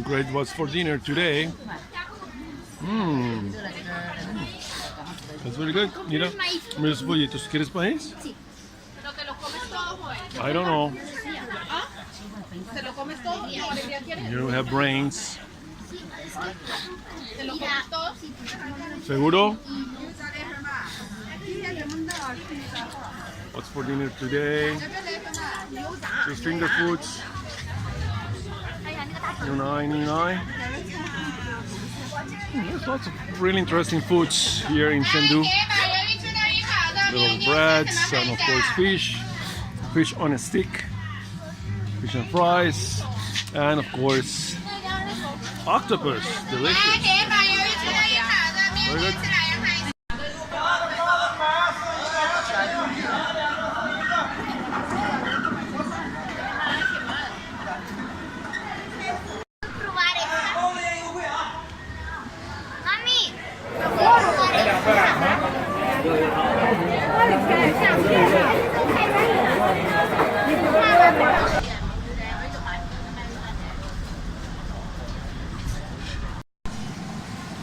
Great. What's for dinner today? That's very good. Mira, mira esos pollitos. ¿Quieres maíz? Sí. Pero te los comes todos, Joel. I don't know. ¿Ah? ¿Te lo comes todo? ¿No, Alegría quieres? You have brains. ¿Te lo comes todo? ¿Seguro? What's for dinner today? Just finger foods. 99. There's lots of really interesting foods here in Chengdu. Little breads and of course fish on a stick, fish and fries, and of course octopus, delicious. Very good.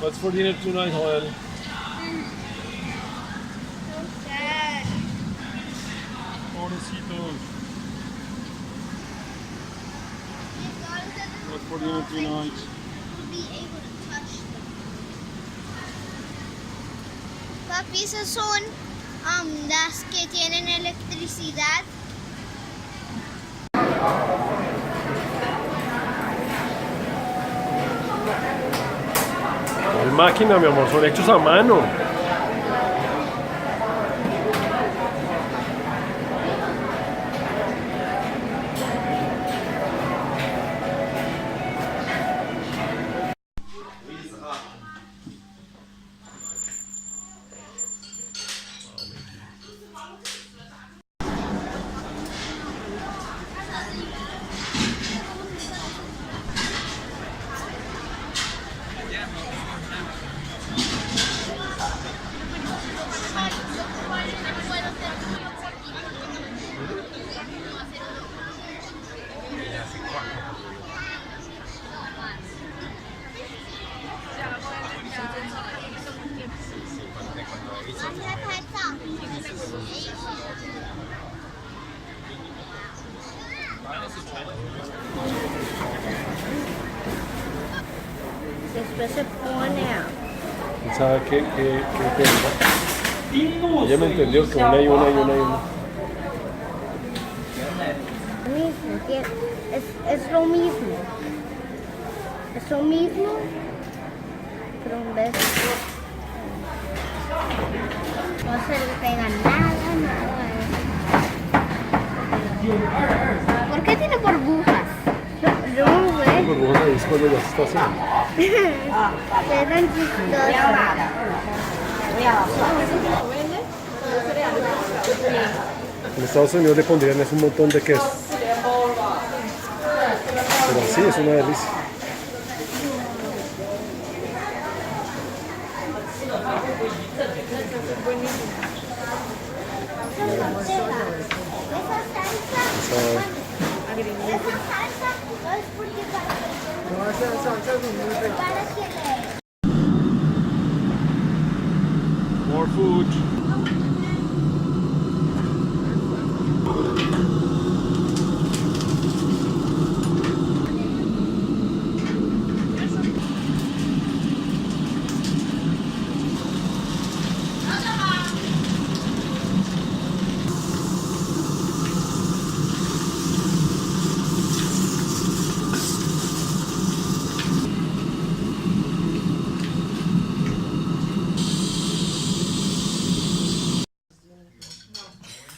What's for dinner tonight, Joel? Pobrecitos. What's for dinner tonight? Papi, esas son las que tienen electricidad. Es máquina, mi amor, son hechos a mano. Después se pone ¿Sabe qué piensa? Ella me entendió que una y una y una y una. es lo mismo. Es lo mismo, pero en vez no se le pega nada. ¿Por qué tiene burbujas? Yo no sé. Burbujas es cuando ya se está haciendo. Se dan chistosas. En Estados Unidos le pondrían es un montón de queso. Pero sí, es una delicia. More food.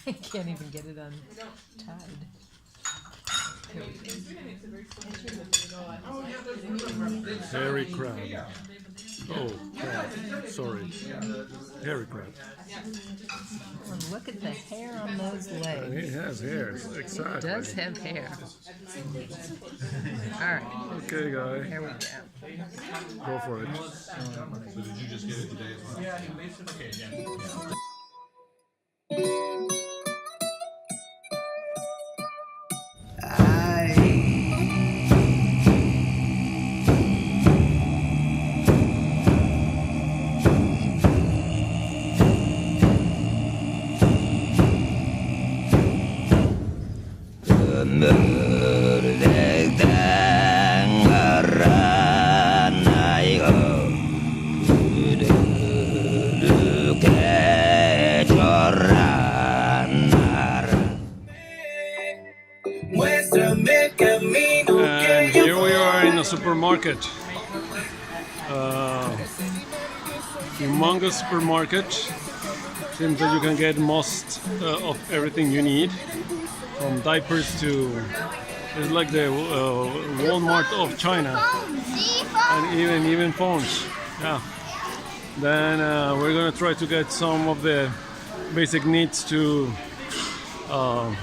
I can't even get it untied. Hairy crab. Oh, crab. Sorry. Hairy crab. Oh, look at the hair on those legs. It has hairs. It Exactly. does have hair. All right, Okay, guy. here we go. Go for it. So did you just get it today as well? Yeah, okay, yeah. And here we are in a supermarket. Humongous supermarket. Seems that you can get most of everything you need, from diapers to, it's like the Walmart of China, and even phones. Yeah. Then we're gonna try to get some of the basic needs to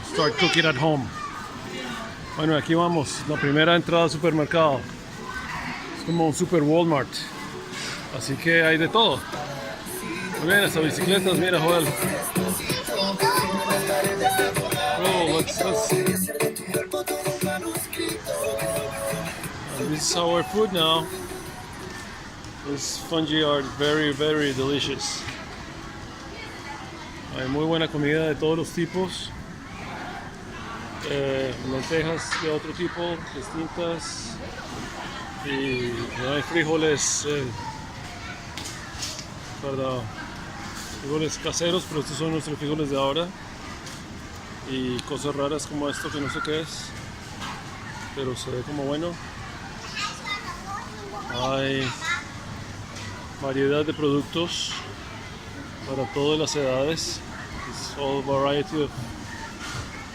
start cooking at home. Bueno, aquí vamos, la primera entrada al supermercado. Es como un super Walmart, así que hay de todo. Muy bien, hasta bicicletas, mira, Joel. Oh, let's. This is our food now. These fungi are very, very delicious. Hay muy buena comida de todos los tipos. Lentejas de otro tipo, distintas. Y no hay frijoles, perdón, frijoles caseros, pero estos son nuestros frijoles de ahora. Y cosas raras como esto que no sé qué es, pero se ve como bueno. Hay variedad de productos para todas las edades. It's all variety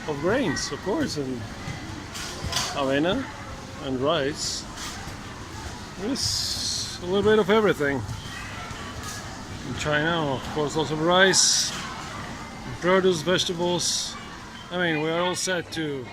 of grains, of course, and avena and rice. There's a little bit of everything. In China, of course, lots of rice, produce, vegetables. I mean, we are all set to